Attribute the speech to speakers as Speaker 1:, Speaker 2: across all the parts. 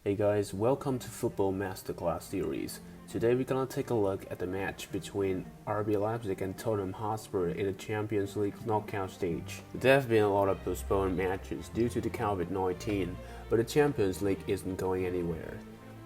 Speaker 1: Hey guys, welcome to Football Masterclass series. Today we're gonna take a look at the match between RB Leipzig and Tottenham Hotspur in the Champions League knockout stage. There have been a lot of postponed matches due to the COVID-19, but the Champions League isn't going anywhere.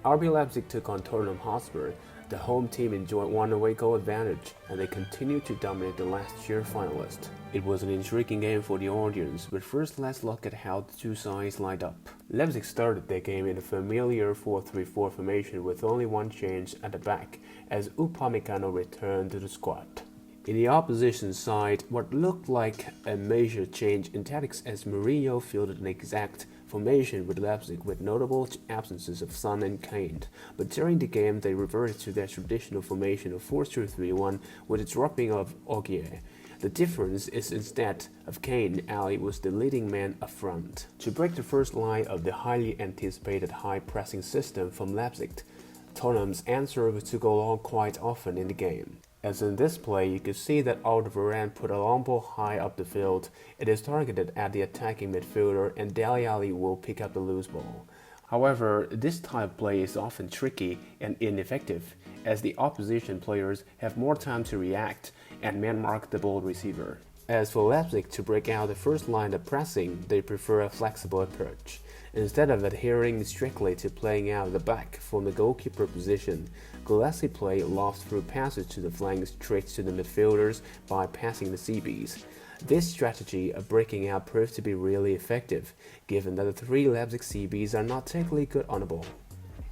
Speaker 1: RB Leipzig took on Tottenham Hotspur. The home team enjoyed one away goal advantage, and they continued to dominate the last year finalist. It was an intriguing game for the audience, but first let's look at how the two sides lined up. Leipzig started their game in a familiar 4-3-4 formation with only one change at the back, as Upamecano returned to the squad. In the opposition side, what looked like a major change in tactics as Mourinho fielded an exact formation with Leipzig with notable absences of Son and Kane, but during the game they reverted to their traditional formation of 4-2-3-1 with the dropping of Ogier. The difference is instead of Kane, Ali was the leading man up front. To break the first line of the highly anticipated high-pressing system from Leipzig, Tottenham's answer was to go long quite often in the game. As in this play, you could see that Alderweireld put a long ball high up the field. It is targeted at the attacking midfielder and Dele Alli will pick up the loose ball. However, this type of play is often tricky and ineffective, as the opposition players have more time to react and man-mark the ball receiver. As for Leipzig to break out the first line of pressing, they prefer a flexible approach. Instead of adhering strictly to playing out the back from the goalkeeper position, Golaci play loft-through passes to the flanks straight to the midfielders by passing the CBs. This strategy of breaking out proved to be really effective, given that the three Leipzig CBs are not particularly good on the ball.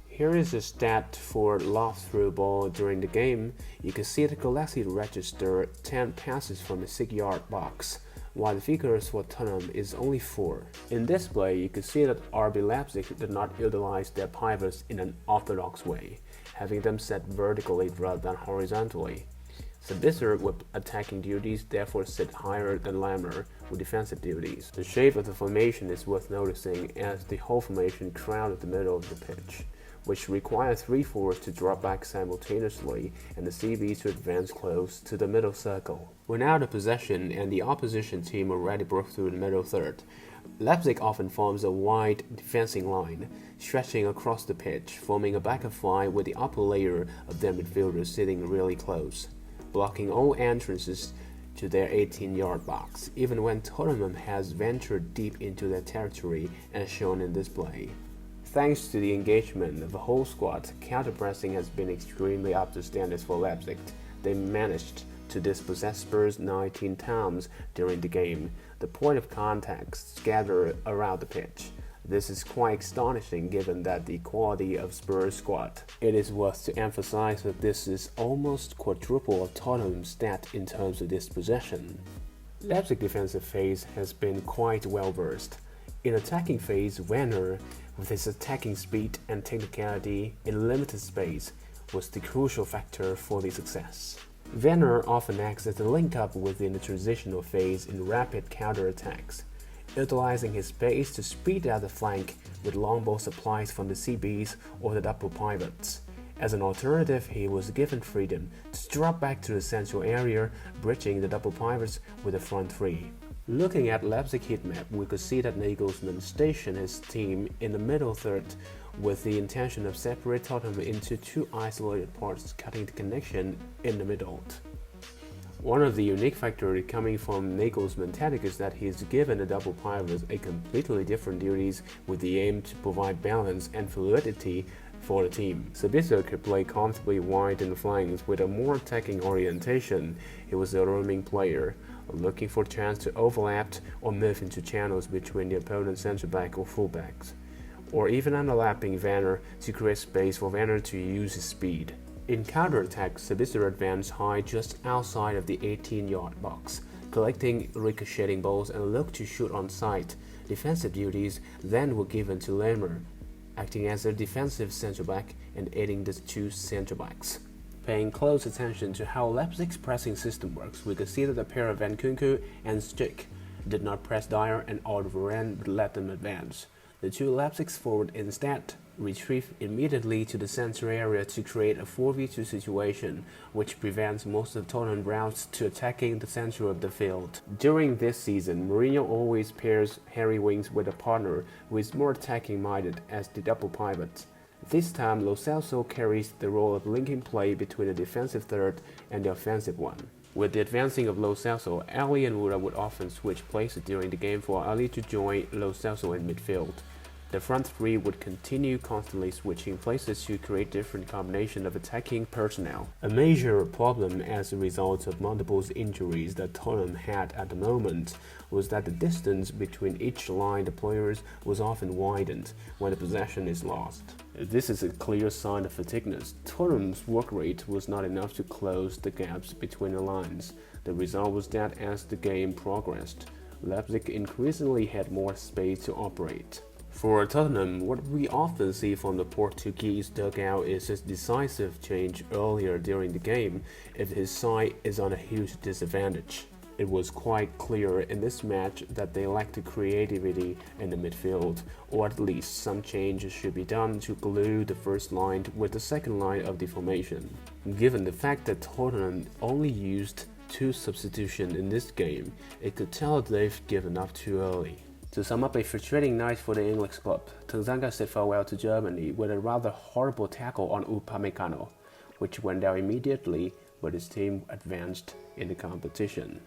Speaker 1: Here is a stat for loft-through ball during the game. You can see that Golaci registered 10 passes from the 6-yard box, while the figures for Tottenham is only 4. In this play, you can see that RB Leipzig did not utilize their pivots in an orthodox way, having them set vertically rather than horizontally. Sabitzer with attacking duties therefore sit higher than Lammer with defensive duties. The shape of the formation is worth noticing, as the whole formation crowded the middle of the pitch, which requires 3 forwards to drop back simultaneously and the CBs to advance close to the middle circle. When out of possession and the opposition team already broke through the middle third, Leipzig often forms a wide defending line, stretching across the pitch, forming a back of 5 with the upper layer of their midfielders sitting really close, blocking all entrances to their 18-yard box, even when Tottenham has ventured deep into their territory as shown in this play. Thanks to the engagement of the whole squad, counter-pressing has been extremely up to standards for Leipzig. They managed to dispossess Spurs 19 times during the game. The point of contact scattered around the pitch. This is quite astonishing given that the quality of Spurs' squad. It is worth to emphasize that this is almost quadruple of Tottenham's stat in terms of dispossession. Leipzig defensive phase has been quite well versed. In attacking phase, Werner, with his attacking speed and technicality in limited space, was the crucial factor for the success. Werner often acts as a link-up within the transitional phase in rapid counter-attacks, utilizing his pace to speed out the flank with long ball supplies from the CBs or the double pivots. As an alternative, he was given freedom to drop back to the central area, bridging the double pivots with the front three. Looking at Leipzig heat map, we could see that Nagelsmann stationed his team in the middle third with the intention of separating Tottenham into 2 isolated parts, cutting the connection in the middle. One of the unique factors coming from Nagelsmann tactic is that he has given the double pivots a completely different duties with the aim to provide balance and fluidity for the team. Sabitzer could play comfortably wide in the flanks with a more attacking orientation. He was a roaming player, looking for a chance to overlap or move into channels between the opponent's centre-back or fullbacks, or even underlapping Werner to create space for Werner to use his speed. In counter-attack, Sabitzer advanced high just outside of the 18-yard box, collecting ricocheting balls and looked to shoot on sight. Defensive duties then were given to Lammer, acting as a defensive centre-back and aiding the 2 centre-backs. Paying close attention to how Leipzig's pressing system works, we could see that the pair of Nkunku and Stick did not press Dyer and Alderweireld but let them advance. The 2 Leipzig forward instead retrieve immediately to the center area to create a 4v2 situation, which prevents most of Tottenham routes to attacking the center of the field. During this season, Mourinho always pairs Harry Winks with a partner who is more attacking minded as the double pivot. This time, Lo Celso carries the role of linking play between the defensive third and the offensive one. With the advancing of Lo Celso, Ali and Wura would often switch places during the game for Ali to join Lo Celso in midfield. The front three would continue constantly switching places to create different combinations of attacking personnel. A major problem as a result of multiple injuries that Tottenham had at the moment was that the distance between each line of players was often widened when the possession is lost. This is a clear sign of fatigueness. Tottenham's work rate was not enough to close the gaps between the lines. The result was that as the game progressed, Leipzig increasingly had more space to operate. For Tottenham, what we often see from the Portuguese dugout is his decisive change earlier during the game if his side is on a huge disadvantage. It was quite clear in this match that they lacked creativity in the midfield, or at least some changes should be done to glue the first line with the second line of the formation. Given the fact that Tottenham only used 2 substitutions in this game, it could tell they've given up too early. To sum up a frustrating night for the English club, Tanganga said farewell to Germany with a rather horrible tackle on Upamecano, which went down immediately, but his team advanced in the competition.